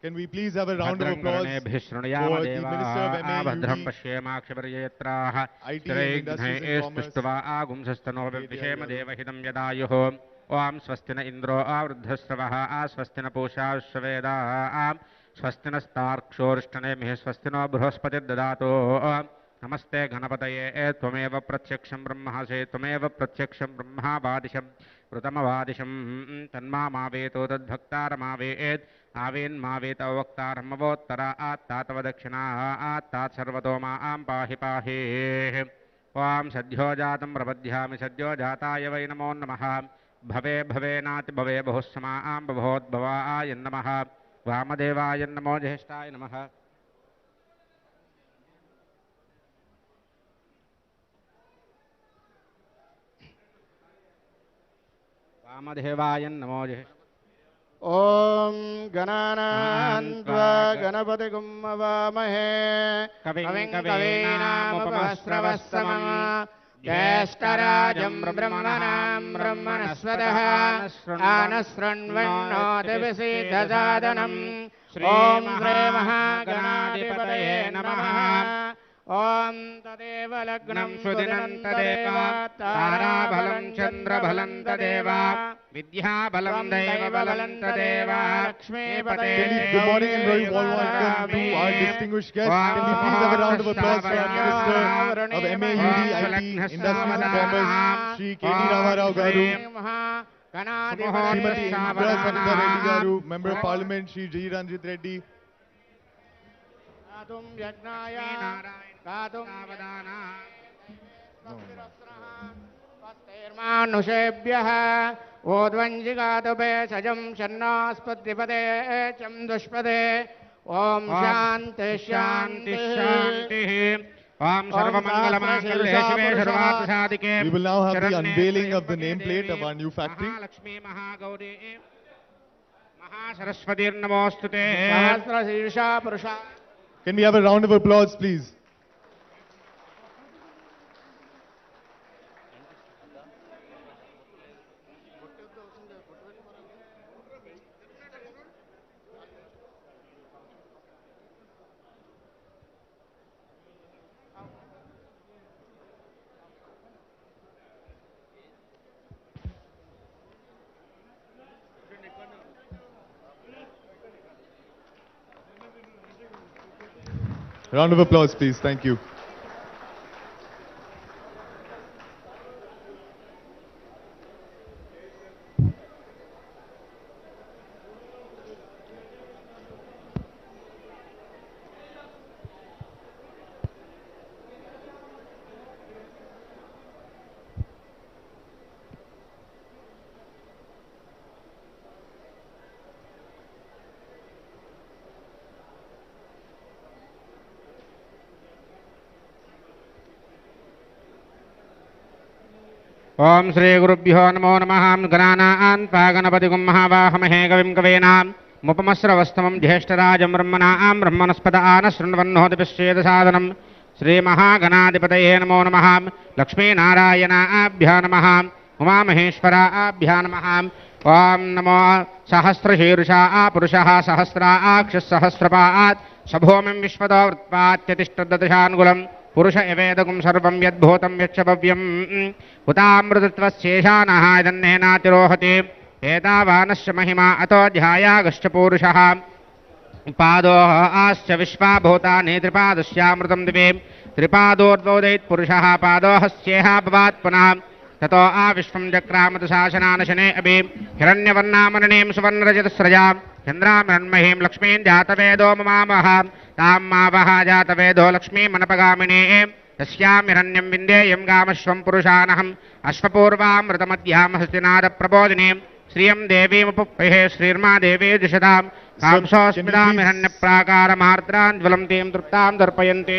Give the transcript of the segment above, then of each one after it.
Can we please have a round of applause for the Minister of MA, भद्रं UD, पश्येमाक्षपर्यत्राः IT and Industries and Commerce, स्त्रैघ्नैस्तुष्ट्वा आगुंसस्तनो KTR विषेम garu. देवहितं यदायुः ॐ स्वस्ति न इन्द्रो आवृद्धस्रवः स्वस्ति न पूषा विश्ववेदाः स्वस्ति नस्तार्क्ष्योरिष्टनेमिः स्वस्ति नो बृहस्पतिर्ददातु नमस्ते गणपतये त्वमेव प्रत्यक्षं ब्रह्मासि त्वमेव प्रत्यक्षं ब्रह्मावादिशं ऋतमवादिशं तन्मावेतो तद्भक्तारमावेत् आवेन्मावेत वक्तारमवोत्तरा आत्तातव दक्षिणा आत्तात् सर्वतो मां पाहि पाहि ॐ सद्यो जातं प्रपद्यामि सद्यो जाताय वै नमो नमः भवे भवेनाति भवे बहुस्समां बभोद्भवाय नमः वामदेवाय नमो ज्येष्ठाय नमः वामदेवाय नमो ज्येष्ठाय ओम गणानान्त्वा गणपतिगुं हवामहे कविं कवीनामुपमश्रवस्तमम् ज्येष्ठराजं ब्रह्मणां ब्रह्मणस्पतः आनशृण्वन्नोतिभिसीदसादनम् ॐ श्री महागणाधिपतये नमः ॐ तदेव लग्नं सुदिनं तदेव ताराबलं चन्द्रबलं तदेव विद्याबलं दैवबलं तदेव लक्ष्मीपते Good morning and very warm welcome to our distinguished guests. Can we please have a round of applause for our Minister of MA, UD, IT, Industries and Commerce, Shri KTR garu, Srimati Indra Sankar Reddy garu, Member of Parliament, Shri J. Ranjit Reddy. गातुं यज्ञाय गातुं स्वस्तिर्मानुषेभ्यः ओद्वञ्जिगातुभे सजं शन्नास्पतिपदे चं दुष्पदे ॐ शान्ति शान्ति शान्तिः ॐ सर्वमङ्गलमाङ्गल्ये शिवे सर्वार्थसाधिके We will now have the unveiling of the nameplate of our new factory. Mahalakshmi Mahagauri महासरस्वतीर्नमोऽस्तुते सहस्रशीर्षा पुरुषा. Can we have a round of applause, please? Round of applause, please. Thank you. ओम श्री गुरुभ्यो नमो नमः गणानान् गणपतिगुं महावाहमहे कविं कवीनां मुपमश्रवस्तमं ज्येष्ठराजं ब्रह्मणां ब्रह्मणस्पत आनशृण्वन्नोतिभिश्चेदसादनं श्रीमहागणाधिपतये नमो नमः लक्ष्मीनारायणाभ्यो नमः उमामहेश्वराभ्यो नमः ओम नमो सहस्रशीर्षा पुरुषः सहस्राक्षः सहस्रपात् सभूमिं विश्वतो वृत्पात्यतिष्ठदशाङ्गुलम् पुरुष एवेदगुं सर्वं यद्भूतं यच्छभव्यं हुतामृतत्वशेषानः इदन्नेनातिरोहति एतावानस्य महिमा अतो ध्यायागश्च पूरुषः पादोः आश्च विश्वा भूतानि त्रिपादस्यामृतं दिवे त्रिपादोर्वोदयत् पुरुषः पादोहस्येह भवात् पुनः ततो आविश्वं जक्रामत शासनानशने अपि हिरण्यवर्णामरणीं सुवर्णरजतस्रजां चन्द्रामृण्महीं लक्ष्मीं जातवेदो ममामः तां मावः जातवेदो लक्ष्मीमनपगामिनी तस्यां हिरण्यं विन्देयं गामश्वं पुरुषानहम् अश्वपूर्वामृतमध्यां हस्तिनादप्रबोधिनीं श्रियं देवीमुपह्वये श्रीर्मा देवी दिशतां कांसोऽस्मितां हिरण्यप्राकारमार्द्राञ्ज्वलन्तीं तृप्तां दर्पयन्ति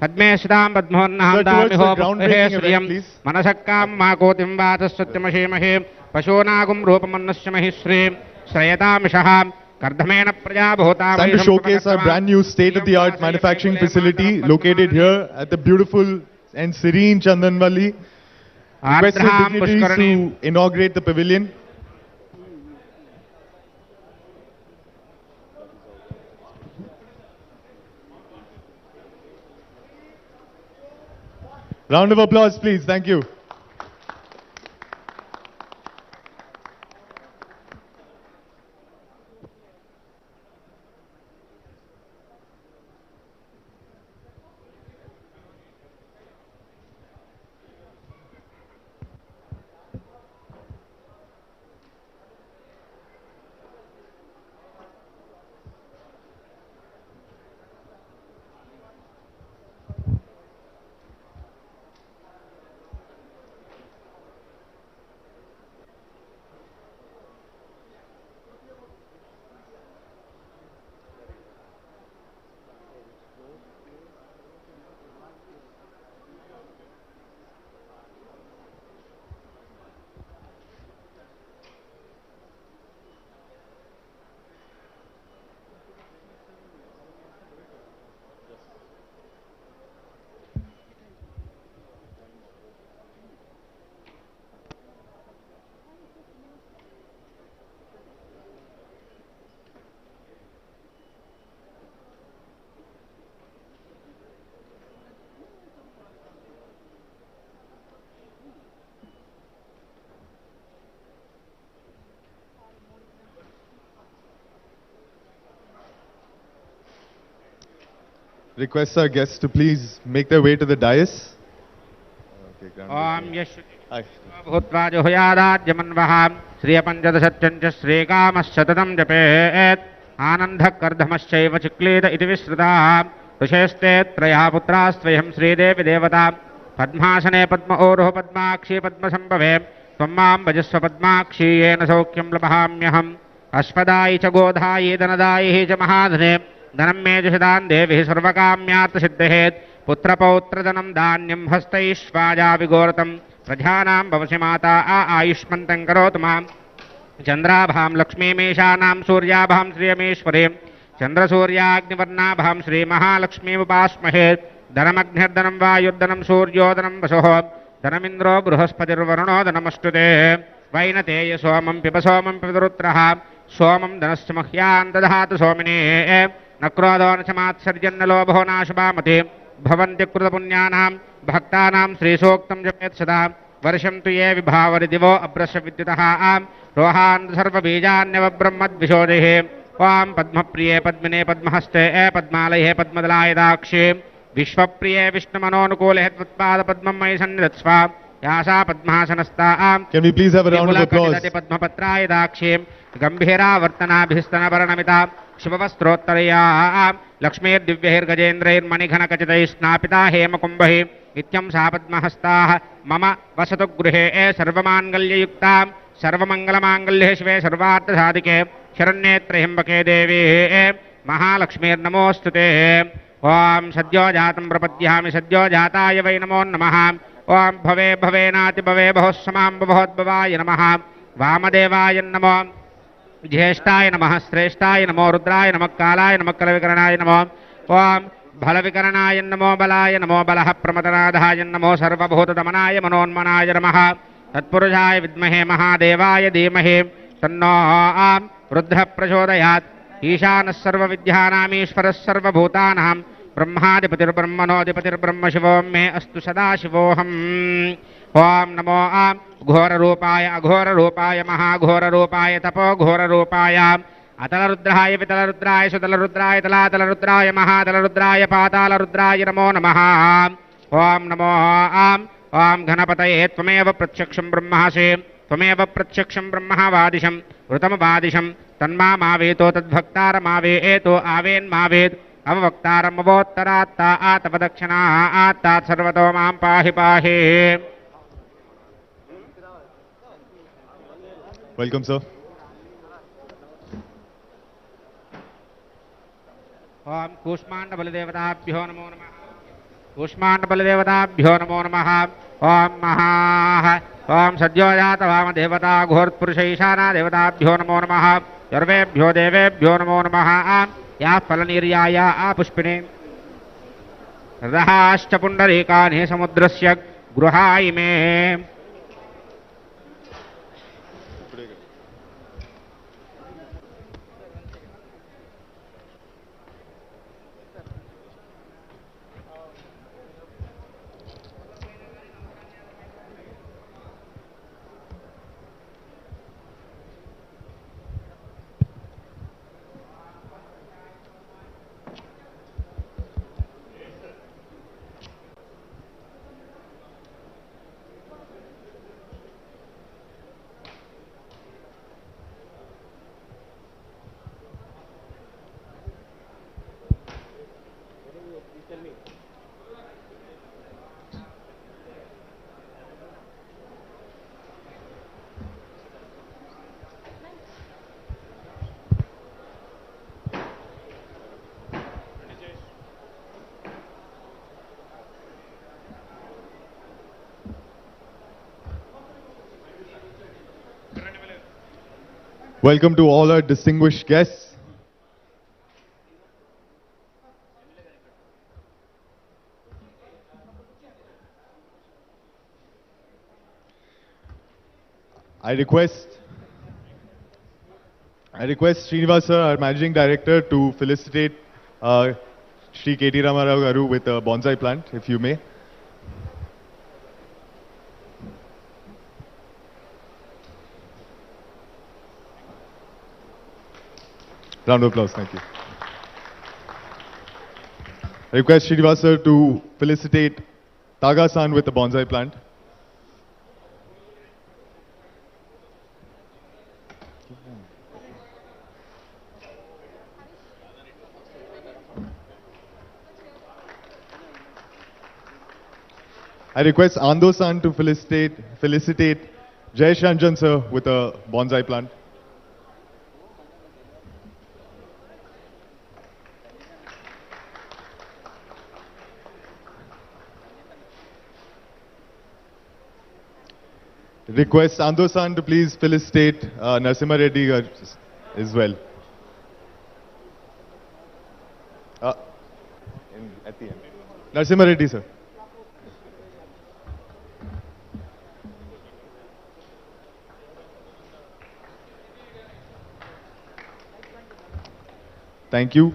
पद्मे स्थितां पद्मोन्नहान्तामिहोपह्वये श्रियं मनसः काम्मा कोतिं वातस्सत्यमशीमहे पशूनागुं रूपमन्नस्य महिश्रीं श्रयतामिषः कर्धमेन प्रजा भूता. Time to showcase our brand new state-of-the-art manufacturing facility located here at the beautiful and serene Chandanvelly. Requested dignitaries to inaugurate the pavilion. Round of applause, please. Thank you. Request our guests to please make their way to the dais. Om Yeshua. Hi. भूत्वा जुहुयादाद्यमन्वः श्रियपञ्चदशत्यञ्च श्रीकामश्शततं जपेत् आनन्दकर्धमश्चैव चिक्लीद इति विश्रुताः ऋषेस्ते त्रयः पुत्रास्त्वयं श्रीदेवी देवता पद्मासने पद्म ओरुः पद्माक्षी पद्मसम्भवे त्वं मां भजस्व पद्माक्षी येन सौख्यं लभाम्यहम् अश्वदायि च गोधायि धनदायिः च महाधने धनं मे जुषदान् देवी सर्वकाम्यार्थसिद्धेः पुत्रपौत्रधनं धान्यं हस्तैश्वाजा विगोरतं प्रजानां भवसि माता आयुष्मन्तं करोतु मां चन्द्राभां लक्ष्मीमीशानां सूर्याभां श्रियमेश्वरीं चन्द्रसूर्याग्निवर्णाभां श्रीमहालक्ष्मीमुपास्महे धनमग्निर्धनं वायुर्धनं सूर्योधनं वसुः धनमिन्द्रो बृहस्पतिर्वरुणो धनमस्तुते वैनतेय सोमं पिब सोमं पिबरुत्रः सोमं धनस्य मह्यान् दधातु सोमिने न क्रोधो न च मात्सर्यन्न लोभो नाशुभामति भवन्ति कृतपुण्यानां भक्तानां श्रीसूक्तं जपेत् सदा वर्षं तु ये विभावरि दिवो अभ्रश्य विद्युतः रोहान् सर्वबीजान्यवब्रह्मद्विशोधिः वां पद्मप्रिये पद्मिने पद्महस्ते पद्मालये पद्मदलायदाक्षे विश्वप्रिये विष्णुमनोनुकूले त्वत्पादपद्मं मयि सन्निधत्स्व यासा पद्मासनस्ता Can we please have a round of applause? पद्मपत्रायदाक्षीं गम्भीरावर्तनाभिस्तनवर्णमिता शुभवस्त्रोत्तरया लक्ष्मीर्दिव्यैर्गजेन्द्रैर्मणिघनखचितैः हेमकुम्भैः नित्यं सा पद्महस्ताः मम वसतु गृहे सर्वमाङ्गल्ययुक्तां सर्वमङ्गलमाङ्गल्ये शिवे सर्वार्थसाधिके शरण्ये त्र्यम्बके देवी महालक्ष्मीर्नमोऽस्तु ते ॐ सद्यो जातं प्रपद्यामि सद्यो जाताय वै नमो नमः ॐ भवे भवेनाति भवे बहुः समां भवोद्भवाय नमः वामदेवाय नमो ज्येष्ठाय नमः श्रेष्ठाय नमो रुद्राय नमः कालाय नमः कलविकरणाय नमो ॐ बलविकरणाय नमो बलाय नमो बलः प्रमदनाधाय नमो सर्वभूतदमनाय मनोन्मनाय नमः तत्पुरुषाय विद्महे महादेवाय धीमहि तन्नो रुद्रः प्रचोदयात् ईशानः सर्वविद्यानामीश्वरः सर्वभूतानां ब्रह्माधिपतिर्ब्रह्मणोऽधिपतिर्ब्रह्म शिवो मे अस्तु सदाशिवोऽहम् ॐ नमो घोररूपाय अघोररूपाय महाघोररूपाय तपोघोररूपाय अतलरुद्राय वितलरुद्राय सुतलरुद्राय तलातलरुद्राय महातलरुद्राय पातालरुद्राय नमो नमः ॐ नमो ॐ घनपतये त्वमेव प्रत्यक्षं ब्रह्मासि त्वमेव प्रत्यक्षं ब्रह्मवादिशं ऋतमवादिशं तन्मावेतो तद्भक्तारमावेतो आवेन्मावेत् अववक्तारमवोत्तरात्ता आतपदक्षिणा आत्तात् सर्वतो मां पाहि पाहि Welcome, sir. ओम कूष्माण्डबलदेवताभ्यो नमो नमः कूष्माण्डबलदेवताभ्यो नमो नमः ओम महाः ओम सद्योजात वामदेवता घोरपुरुष ईशाना देवताभ्यो नमो नमः सर्वेभ्यो देवेभ्यो नमो नमः या फलनिर्याया पुष्पिणे रहाश्च पुण्डरीकानि समुद्रस्य गृहायिमे Welcome to all our distinguished guests. I request Srinivas sir, our Managing Director, to felicitate Shri KT Ramarao Garu with a bonsai plant, if you may. Round of applause, thank you. I request Srinivas sir to felicitate Taga-san with the bonsai plant. I request Ando-san to felicitate Jayesh Ranjan sir with a bonsai plant. Request Ando-san to please felicitate Narasimha Reddy as well. At the end. Narasimha Reddy sir. Thank you.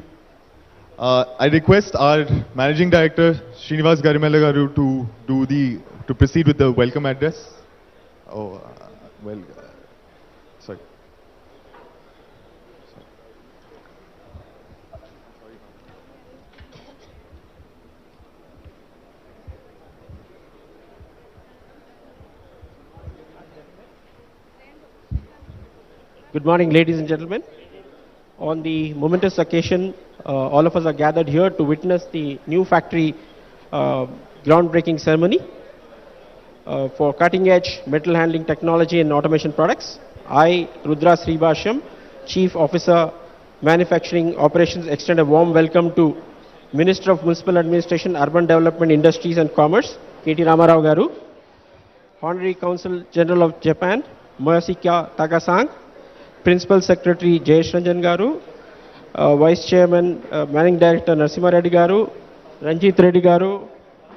I request our Managing Director Srinivas Garimella Garu to proceed with the welcome address. Oh, sorry. Good morning, ladies and gentlemen. On the momentous occasion, all of us are gathered here to witness the new factory groundbreaking ceremony for cutting-edge metal handling technology and automation products. I, Rudra Sribashyam, Chief Officer, Manufacturing Operations, extend a warm welcome to Minister of Municipal Administration, Urban Development, Industries and Commerce, KT Ramarao Garu, Honorary Consul General of Japan, Moyasika Taga-san, Principal Secretary Jayesh Ranjan Garu, Vice Chairman, Managing Director Narasimha Reddy Garu, Ranjit Reddy Garu,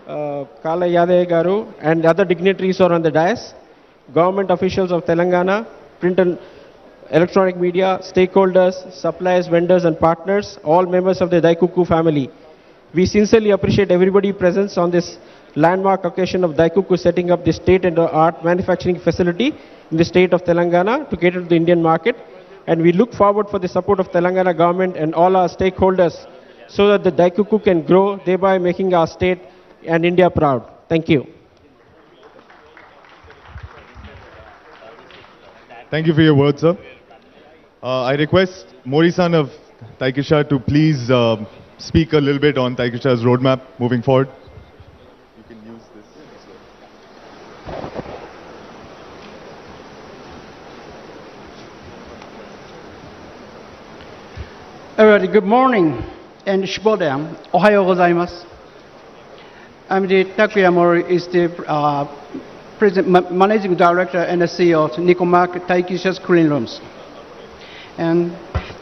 Kala Yadaya Garu, and other dignitaries are on the dais, government officials of Telangana, print and electronic media, stakeholders, suppliers, vendors and partners, all members of the Daifuku family. We sincerely appreciate everybody's presence on this landmark occasion of Daifuku setting up the state-of-the-art manufacturing facility in the state of Telangana to cater to the Indian market. And we look forward for the support of Telangana government and all our stakeholders so that the Daifuku can grow, thereby making our state and India proud. Thank you. Thank you for your words, sir. I request Mori-san of Taikisha to please speak a little bit on Taikisha's roadmap moving forward. You can use this as well. Everybody, good morning and Shibodaya. Ohayo gozaimasu. I'm the Takuya Mori, is the Managing Director and the CEO of Nikomark Taikisha's Clean Rooms. And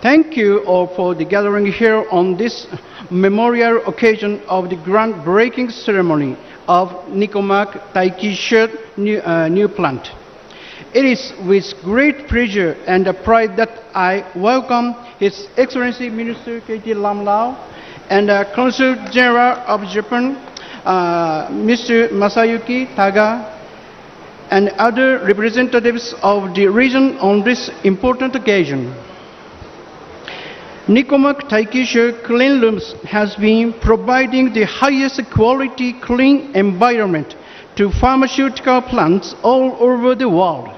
thank you all for the gathering here on this memorial occasion of the groundbreaking ceremony of Nikomark Taikisha new plant. It is with great pleasure and pride that I welcome His Excellency Minister KT Ramarao and Consul General of Japan, Mr. Masayuki Taga, and other representatives of the region on this important occasion. Nikomark Taikisha Clean Rooms has been providing the highest quality clean environment to pharmaceutical plants all over the world,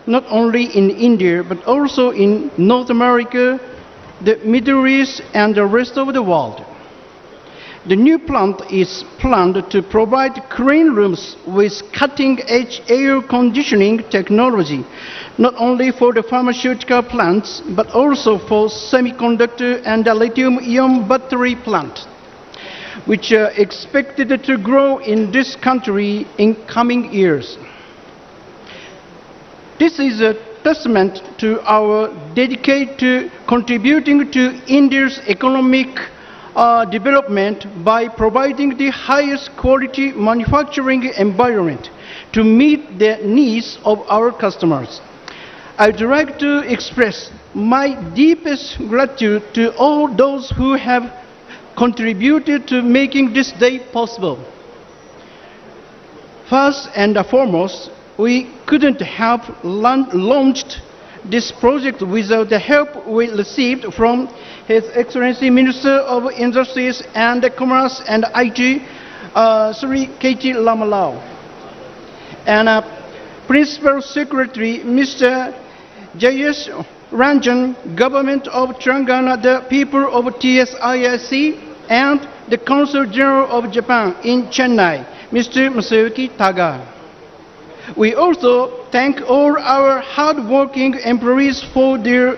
not only in India but also in North America, the Middle East and the rest of the world. The new plant is planned to provide clean rooms with cutting-edge air conditioning technology, not only for the pharmaceutical plants, but also for semiconductor and the lithium-ion battery plant, which are expected to grow in this country in coming years. This is a testament to our dedication to contributing to India's economic development by providing the highest quality manufacturing environment to meet the needs of our customers. I would like to express my deepest gratitude to all those who have contributed to making this day possible. First and foremost, we couldn't have launched this project without the help we received from His Excellency Minister of Industries and Commerce and IT, Sri KT Ramalao, and Principal Secretary Mr. J.S. Ranjan, Government of Telangana, the people of TSIIC, and the Consul General of Japan in Chennai, Mr. Masayuki Taga. We also thank all our hard-working employees for their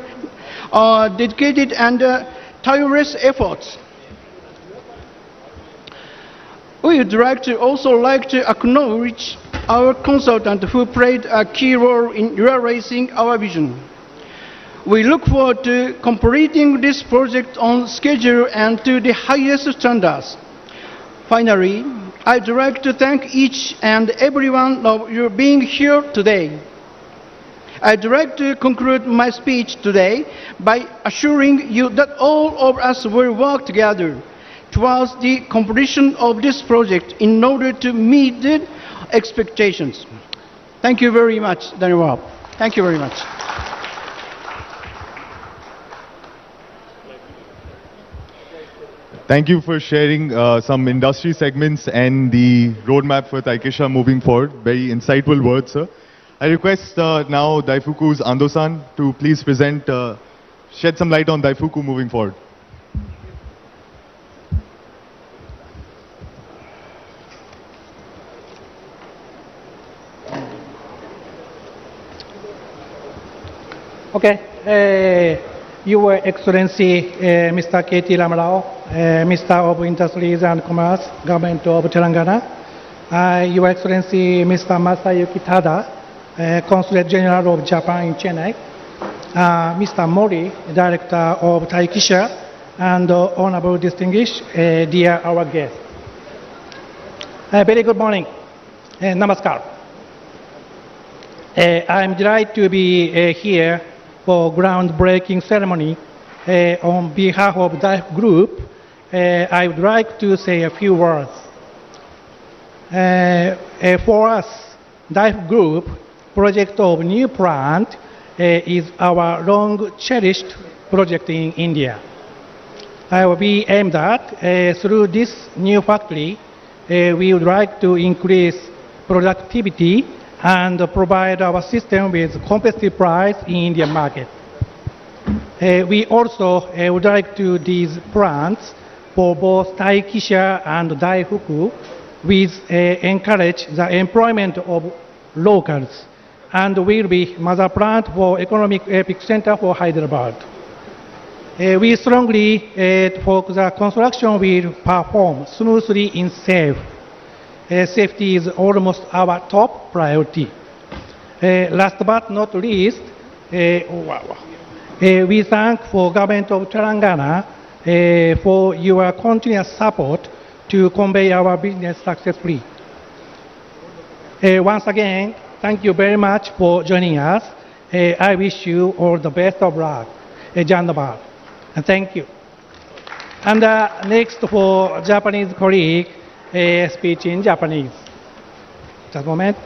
dedicated and tireless efforts. We would also like to acknowledge our consultant who played a key role in realizing our vision. We look forward to completing this project on schedule and to the highest standards. Finally, I'd like to thank each and every one of you being here today. I'd like to conclude my speech today by assuring you that all of us will work together towards the completion of this project in order to meet the expectations. Thank you very much, Daniel. Thank you very much. Thank you for sharing some industry segments and the roadmap for Taikisha moving forward. Very insightful words, sir. I request now Daifuku's Ando-san to please present, shed some light on Daifuku moving forward. Okay. Your Excellency, Mr. KT Ramalao, Minister of Industries and Commerce, Government of Telangana, Your Excellency, Mr. Masayuki Tada, Consulate General of Japan in Chennai, Mr. Mori, Director of Taikisha, and Honorable Distinguished, dear our guests. Very good morning. Namaskar. I am delighted to be here for groundbreaking ceremony. On behalf of Daifuku Group, I would like to say a few words. For us, Daifuku Group, project of new plant is our long cherished project in India. We aimed at, through this new factory, we would like to increase productivity and provide our system with competitive price in Indian market. We also would like to these plants for both Taikisha and Daifuku with encourage the employment of locals and will be mother plant for economic epic center for Hyderabad. We strongly hope the construction will perform smoothly in safe. Safety is almost our top priority. Last but not least, we thank for Government of Telangana for your continuous support to convey our business successfully. Once again, thank you very much for joining us. I wish you all the best of luck. Jandabad. Thank you. And next for Japanese colleague, speech in Japanese. Just a moment.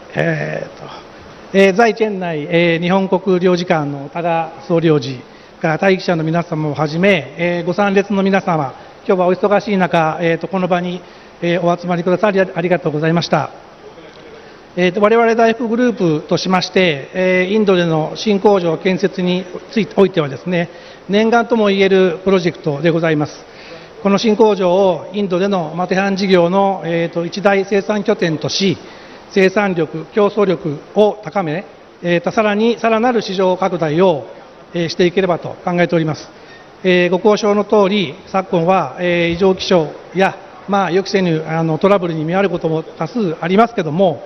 在チェン内、日本国領事館の多賀総領事から待機者の皆様をはじめ、ご参列の皆様、今日はお忙しい中、この場に、お集まりくださりありがとうございました。我々大福グループとしまして、インドでの新工場建設においてはですね、念願ともいえるプロジェクトでございます。この新工場をインドでのマテハン事業の、一大生産拠点とし、生産力、競争力を高め、さらなる市場拡大を、していければと考えております。ご交渉の通り、昨今は、異常気象や、予期せぬトラブルに見舞われることも多数ありますけれども、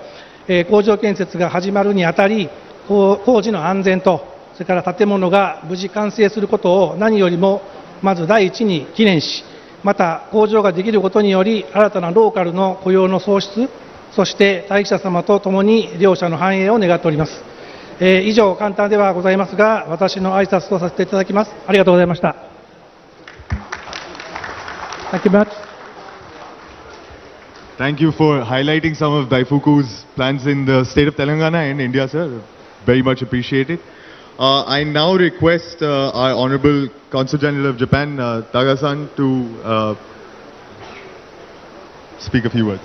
工場建設が始まるにあたり、工事の安全とれから建物が無事完成することを何よりもまず第一に記念し、また工場ができることにより新たなローカルの雇用の創出、そして大記者様とともに両者の繁栄を願っております。以上、簡単ではございますが、私の挨拶とさせていただきます。ありがとうございました。Thank you much. Thank you for highlighting some of Daifuku's plans in the state of Telangana and India, sir. Very much appreciated. I now request our Honorable Consul General of Japan, Taga-san, to speak a few words.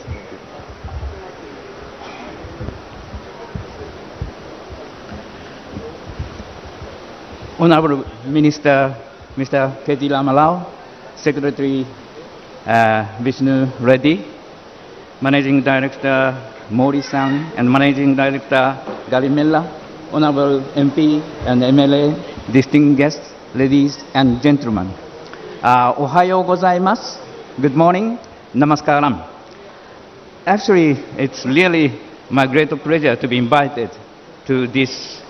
Honorable Minister, Mr. KTR Malao, Secretary Vishnu Reddy, Managing Director Mori-san, and Managing Director Galimella, Honorable MP and MLA, distinguished guests, ladies and gentlemen. Ohayo gozaimasu. Good morning. Namaskaram. Actually, it's really my great pleasure to be invited to this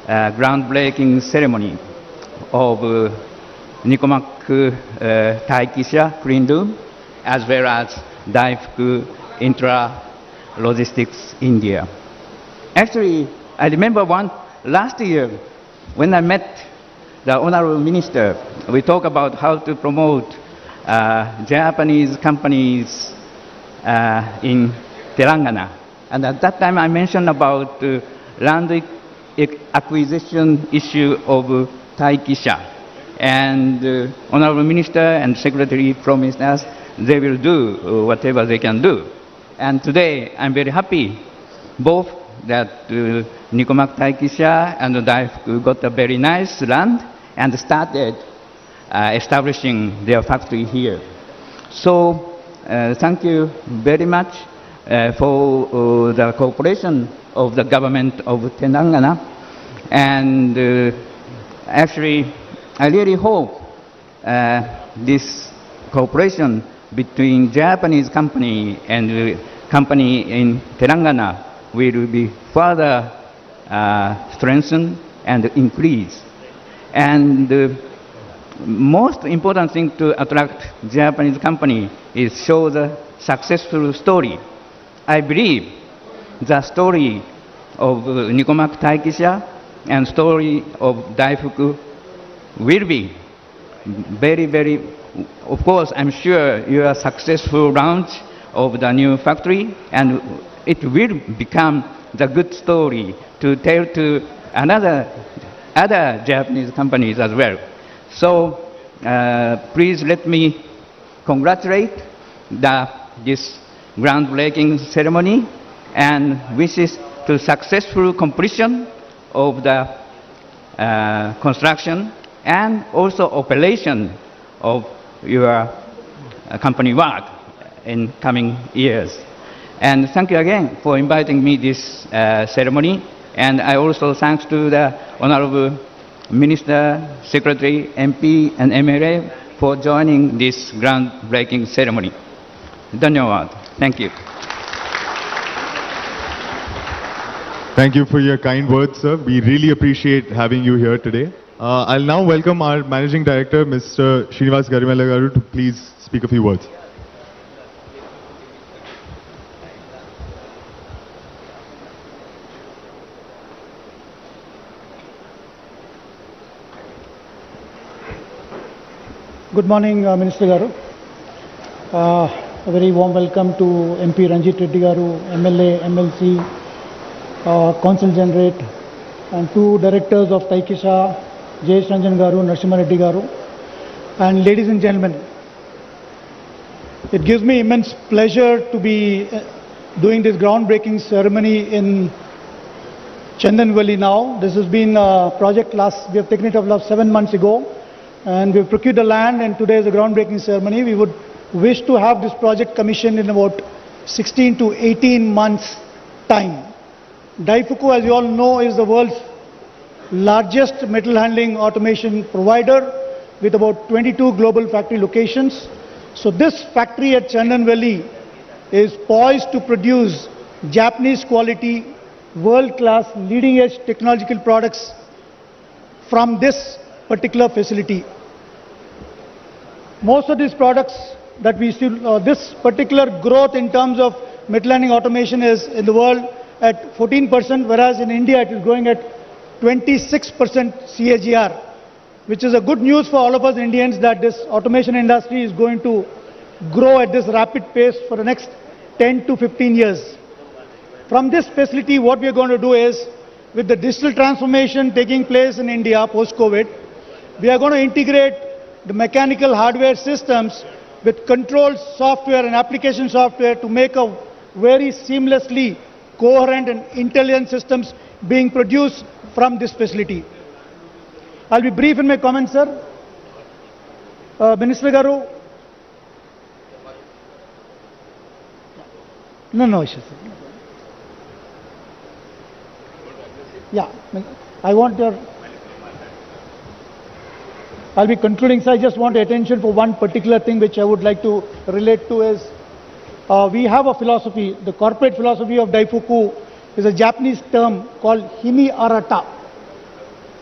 groundbreaking ceremony of Nikomak Taikisha Clean Room, as well as Daifuku Intra-Logistics India. Actually, I remember last year when I met the Honorable Minister, we talked about how to promote Japanese companies in Telangana. And at that time I mentioned about land acquisition issue of Taikisha. And Honorable Minister and Secretary promised us they will do whatever they can do. And today I'm very happy both that Nikomak Taikisha and Daifuku got a very nice land and started establishing their factory here. So thank you very much for the cooperation of the government of Telangana. And actually, I really hope this cooperation between Japanese company and company in Telangana will be further strengthened and increased. And the most important thing to attract Japanese company is show the successful story. I believe the story of Nikomak Taikisha and story of Daifuku will be very, very, of course, I'm sure you are successful launch of the new factory, and it will become the good story to tell to other Japanese companies as well. So please let me congratulate this groundbreaking ceremony and wishes to successful completion of the construction and also operation of your company work in coming years. And thank you again for inviting me this ceremony. And I also thanks to the Honorable Minister, Secretary, MP, and MLA for joining this groundbreaking ceremony. Dhanyawad. Thank you. Thank you for your kind words, sir. We really appreciate having you here today. I'll now welcome our Managing Director, Mr. Srinivas Garimella Garu, to please speak a few words. Good morning, Minister Garu. A very warm welcome to MP Ranjit Reddy Garu, MLA, MLC, Consul Generate, and two directors of Taikisha, J. Ranjan Garu, Narasimha Reddy Garu. And ladies and gentlemen, it gives me immense pleasure to be doing this groundbreaking ceremony in Chandanvelly now. This has been a project we have taken it up last 7 months ago. And we've procured the land, and today is the groundbreaking ceremony. We would wish to have this project commissioned in about 16 to 18 months' time. Daifuku, as you all know, is the world's largest metal handling automation provider with about 22 global factory locations. So this factory at Chandanvelly is poised to produce Japanese quality, world-class, leading-edge technological products from this particular facility. Most of these products that we see, this particular growth in terms of metal handling automation is in the world at 14%, whereas in India it is growing at 26% CAGR, which is a good news for all of us Indians that this automation industry is going to grow at this rapid pace for the next 10 to 15 years. From this facility, what we are going to do is, with the digital transformation taking place in India post-COVID, we are going to integrate the mechanical hardware systems with control software and application software to make a very seamlessly coherent and intelligent systems being produced from this facility. I'll be brief in my comments, sir. Minister Garu. No issues, sir. Yeah, I want your... I'll be concluding, sir. I just want attention for one particular thing which I would like to relate to is, we have a philosophy, the corporate philosophy of Daifuku is a Japanese term called Himi Arata.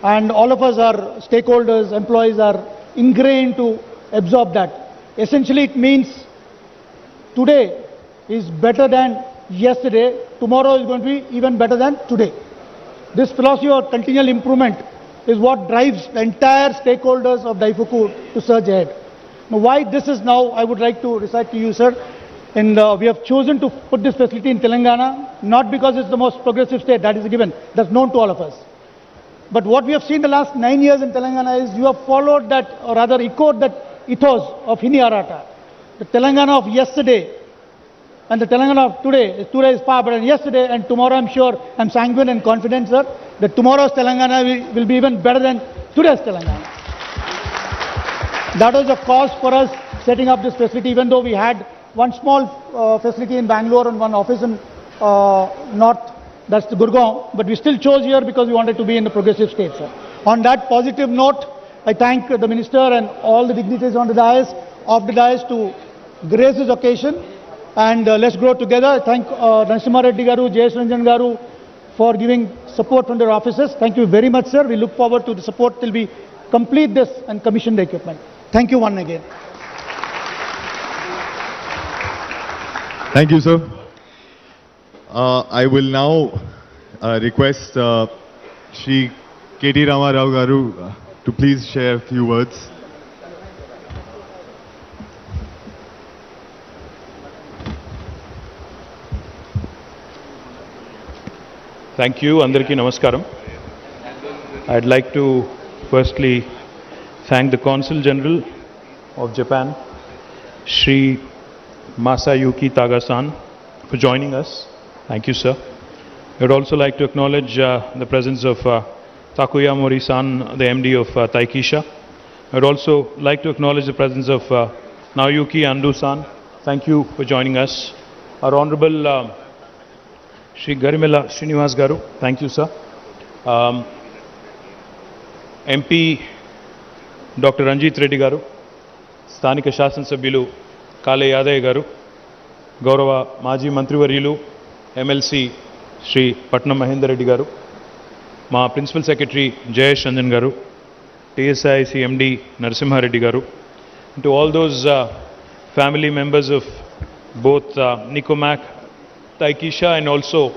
And all of us, our stakeholders, employees are ingrained to absorb that. Essentially it means today is better than yesterday, tomorrow is going to be even better than today. This philosophy of continual improvement is what drives the entire stakeholders of Daifuku to surge ahead. Now, why this is now, I would like to recite to you, sir. And we have chosen to put this facility in Telangana, not because it's the most progressive state, that is a given, that's known to all of us. But what we have seen the last 9 years in Telangana is you have followed that, or rather echoed that ethos of Hini Arata. The Telangana of yesterday and the Telangana of today is far better than yesterday, and tomorrow I'm sure, I'm sanguine and confident, sir, that tomorrow's Telangana will be even better than today's Telangana. That was the cause for us setting up this facility, even though we had one small facility in Bangalore and one office in North, that's the Gurgaon, but we still chose here because we wanted to be in the progressive state, sir. On that positive note, I thank the Minister and all the dignitaries on the dais, to grace this occasion, and let's grow together. I thank Narasimha Reddy Garu, J.S. Ranjan Garu for giving support from their offices. Thank you very much, sir. We look forward to the support till we complete this and commission the equipment. Thank you once again. Thank you, sir. I will now request Shri KT Rama Rao Garu to please share a few words. Thank you. Andariki Namaskaram. I'd like to firstly thank the Consul General of Japan, Shri Masayuki Taga-san, for joining us. Thank you, sir. I would also like to acknowledge the presence of Takuya Mori-san, the MD of Taikisha. I would also like to acknowledge the presence of Naoyuki Ando-san. Thank you for joining us. Our Honorable Shri Garimella Srinivas Garu, thank you, sir. MP Dr. Ranjit Reddy Garu, Sthanika Shasan Sabhyulu Kale Yadaya Garu, Gaurava Maji Mantrivariyulu, MLC Shri Patnam Mahendra Reddy Garu, Ma Principal Secretary Jayesh Ranjan Garu, TSI CMD Narasimha Reddy Garu, and to all those family members of both Nicomac, Taikisha and also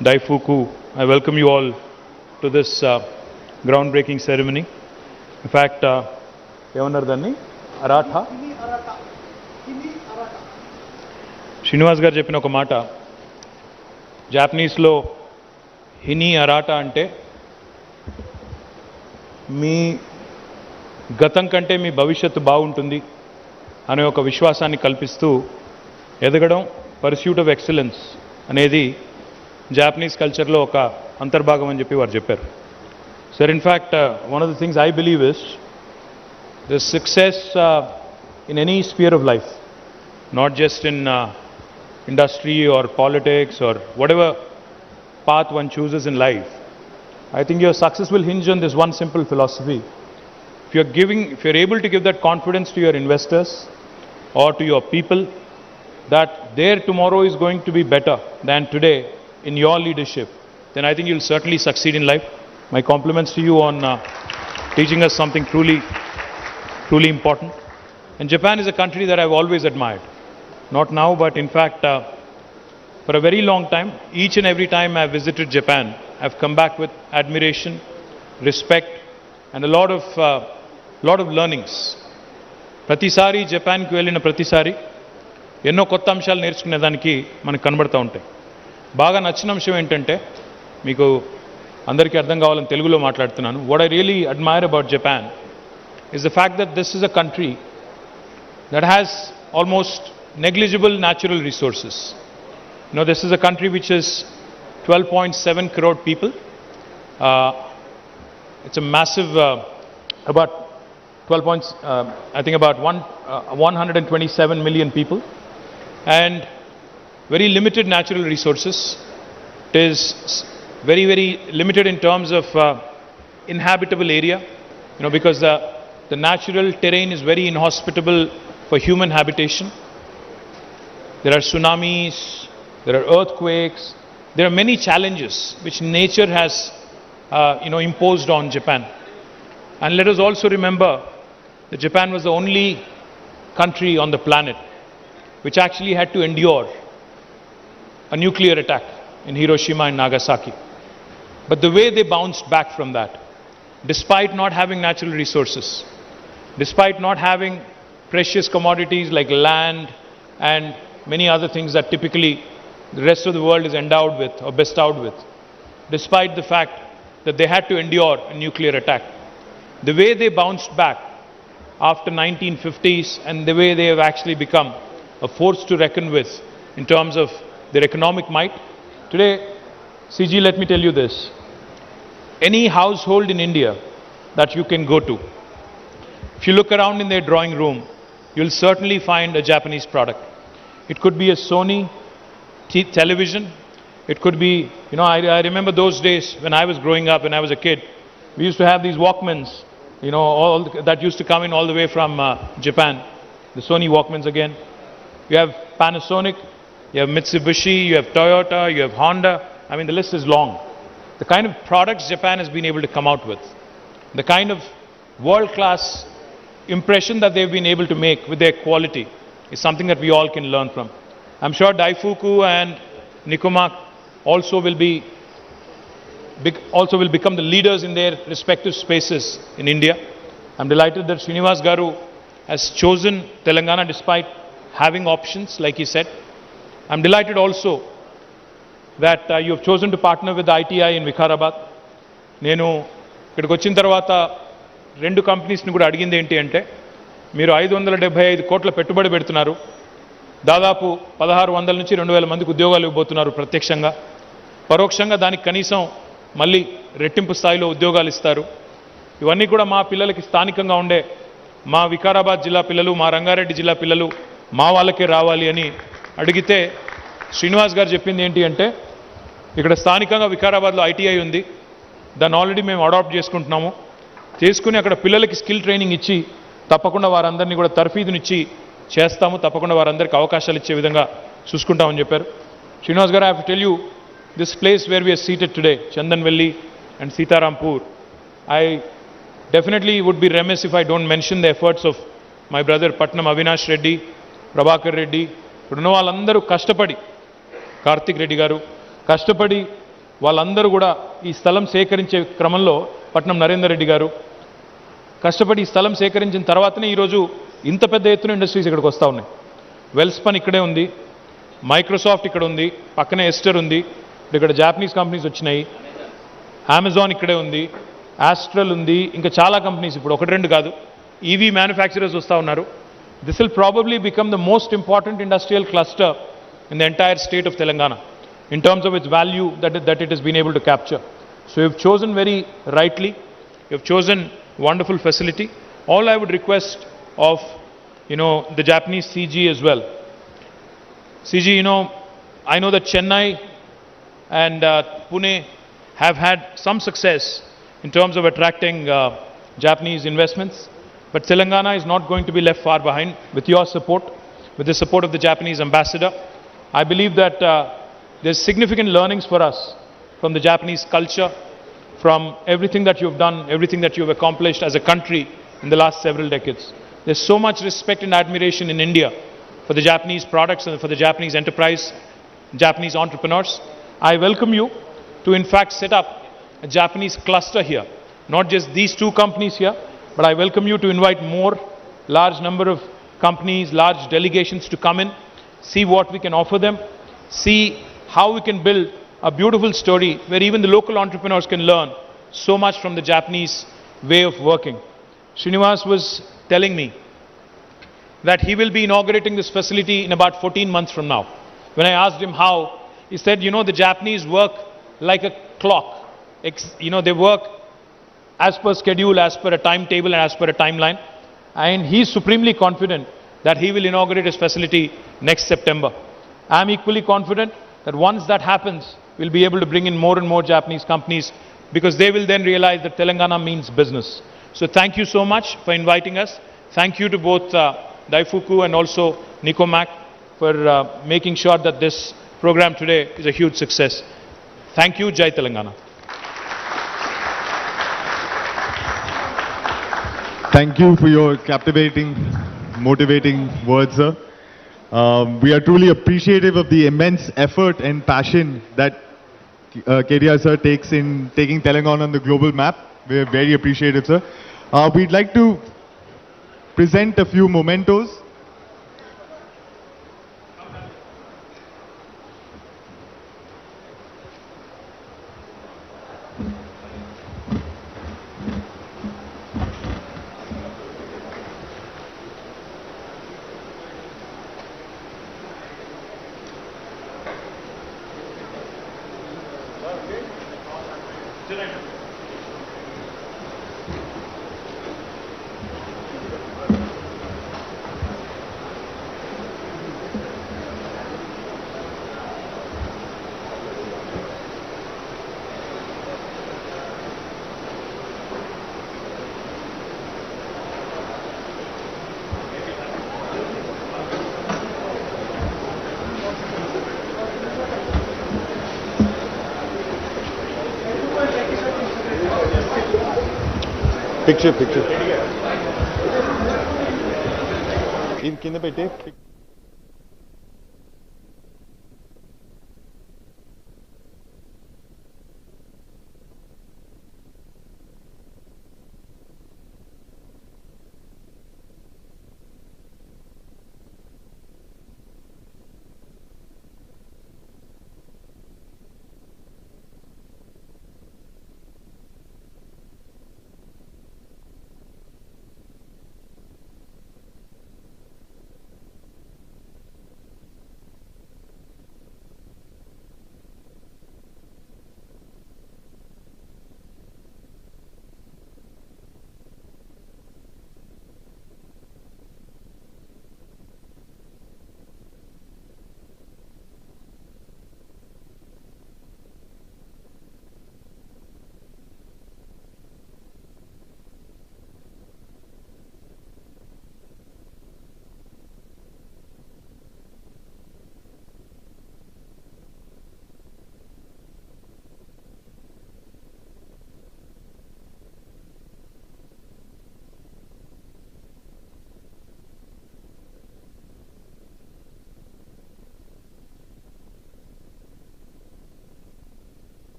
Daifuku, I welcome you all to this groundbreaking ceremony. In fact, Evanardani Aratha Srinivas garu cheppina oka mata Japanese lo Hini Arata ante మీ గతం కంటే మీ భవిష్యత్తు బాగుంటుంది అనే ఒక విశ్వాసాన్ని కల్పిస్తూ ఎదగడం pursuit of excellence అనేది జాపనీస్ కల్చర్లో ఒక అంతర్భాగం అని చెప్పి వారు చెప్పారు. Sir, in fact one of the things I believe is the success in any spear of life, not just in industry or politics or whatever path one chooses in life. I think your success will hinge on this one simple philosophy. If you're able to give that confidence to your investors or to your people that their tomorrow is going to be better than today in your leadership, then I think you'll certainly succeed in life. My compliments to you on teaching us something truly, truly important. And Japan is a country that I've always admired. Not now, but in fact, for a very long time, each and every time I've visited Japan, I've come back with admiration, respect, and a lot of learnings. ప్రతిసారి జపాన్కి వెళ్ళిన ప్రతిసారి ఎన్నో కొత్త అంశాలు నేర్చుకునేదానికి మనకు కనబడుతూ ఉంటాయి. బాగా నచ్చిన అంశం ఏంటంటే, మీకు అందరికీ అర్థం కావాలని తెలుగులో మాట్లాడుతున్నాను. What I really admire about Japan is the fact that this is a country that has almost negligible natural resources. You know, this is a country which is 12.7 crore people. It's a massive, about 12 points, I think about 127 million people, and very limited natural resources. It is very, very limited in terms of inhabitable area, you know, because the natural terrain is very inhospitable for human habitation. There are tsunamis, there are earthquakes, there are many challenges which nature has imposed on Japan. And let us also remember that Japan was the only country on the planet which actually had to endure a nuclear attack in Hiroshima and Nagasaki. But the way they bounced back from that, despite not having natural resources, despite not having precious commodities like land and many other things that typically the rest of the world is endowed with or bestowed with, despite the fact that they had to endure a nuclear attack, the way they bounced back after 1950s and the way they have actually become a force to reckon with in terms of their economic might. Today, CG, let me tell you this. Any household in India that you can go to, if you look around in their drawing room, you'll certainly find a Japanese product. It could be a Sony television. It could be, I remember those days when I was growing up, when I was a kid, we used to have these Walkmans, that used to come in all the way from Japan. The Sony Walkmans again. You have Panasonic, you have Mitsubishi, you have Toyota, you have Honda. I mean, the list is long. The kind of products Japan has been able to come out with, the kind of world-class impression that they've been able to make with their quality is something that we all can learn from. I'm sure Daifuku and Nikoma also will become the leaders in their respective spaces in India. I'm delighted that Srinivas Garu has chosen Telangana despite having options, like he said. I'm delighted also that you have chosen to partner with ITI in Vikarabad. నేను ఇక్కడికి వచ్చిన తర్వాత రెండు కంపెనీస్ని కూడా అడిగింది ఏంటి అంటే, మీరు 575 కోట్ల పెట్టుబడి పెడుతున్నారు, దాదాపు 1600 నుంచి 2000 మందికి ఉద్యోగాలు ఇవ్వబోతున్నారు ప్రత్యక్షంగా, పరోక్షంగా దానికి కనీసం మళ్ళీ రెట్టింపు స్థాయిలో ఉద్యోగాలు ఇస్తారు. ఇవన్నీ కూడా మా పిల్లలకి స్థానికంగా ఉండే మా వికారాబాద్ జిల్లా పిల్లలు, మా రంగారెడ్డి జిల్లా పిల్లలు మా వాళ్ళకే రావాలి అని అడిగితే శ్రీనివాస్ గారు చెప్పింది ఏంటి అంటే, ఇక్కడ స్థానికంగా వికారాబాద్లో ఐటీఐ ఉంది, దాన్ని ఆల్రెడీ మేము అడాప్ట్ చేసుకుంటున్నాము, చేసుకుని అక్కడ పిల్లలకి స్కిల్ ట్రైనింగ్ ఇచ్చి తప్పకుండా వారందరినీ కూడా తర్ఫీదునిచ్చి చేస్తాము, తప్పకుండా వారందరికీ అవకాశాలు ఇచ్చే విధంగా చూసుకుంటామని చెప్పారు. శ్రీనివాస్ గారు, I have to tell you, this place where we are seated today, Chandanvelly and Sitarampur, I definitely would be remiss if I don't mention the efforts of my brother Patnam Avinash Reddy, Prabhakar Reddy, ఇప్పుడున్న వాళ్ళందరూ కష్టపడి, కార్తిక్ రెడ్డి గారు కష్టపడి వాళ్ళందరూ కూడా ఈ స్థలం సేకరించే క్రమంలో, పట్నం నరేందర్ రెడ్డి గారు కష్టపడి ఈ స్థలం సేకరించిన తర్వాతనే ఈరోజు ఇంత పెద్ద ఎత్తున ఇండస్ట్రీస్ ఇక్కడికి వస్తూ ఉన్నాయి. వెల్స్పన్ ఇక్కడే ఉంది, మైక్రోసాఫ్ట్ ఇక్కడ ఉంది, పక్కనే ఎస్టర్ ఉంది, ఇక్కడ జాపనీస్ కంపెనీస్ వచ్చినాయి, అమెజాన్ ఇక్కడే ఉంది, ఆస్ట్రల్ ఉంది, ఇంకా చాలా కంపెనీస్ ఇప్పుడు ఒకటి రెండు కాదు ఈవీ మ్యానుఫ్యాక్చరర్స్ వస్తూ ఉన్నారు. This will probably become the most important industrial cluster in the entire state of Telangana in terms of its value that it has been able to capture. So you've chosen very rightly, you've chosen wonderful facility. All I would request of the Japanese CG as well. CG, I know that Chennai and Pune have had some success in terms of attracting Japanese investments, but Telangana is not going to be left far behind with your support, with the support of the Japanese ambassador. I believe that there's significant learnings for us from the Japanese culture, from everything that you've done, everything that you've accomplished as a country in the last several decades. There's so much respect and admiration in India for the Japanese products and for the Japanese enterprise, Japanese entrepreneurs. I welcome you to in fact set up a Japanese cluster here. Not just these two companies here, but I welcome you to invite more, large number of companies, large delegations to come in, see what we can offer them, see how we can build a beautiful story where even the local entrepreneurs can learn so much from the Japanese way of working. Srinivas was telling me that he will be inaugurating this facility in about 14 months from now. When I asked him how, he said, you know, the Japanese work like a clock. They work as per schedule, as per a timetable and as per a timeline. And he's supremely confident that he will inaugurate his facility next September. I'm equally confident that once that happens, we'll be able to bring in more and more Japanese companies because they will then realize that Telangana means business. So thank you so much for inviting us. Thank you to both Daifuku and also Nicomac for making sure that this program today is a huge success. Thank you. Jai Telangana. Thank you for your captivating, motivating words, sir. We are truly appreciative of the immense effort and passion that KTR sir takes in taking Telangana on the global map. We are very appreciative, sir. We'd like to present a few mementos. Picture. In కింద పెట్టే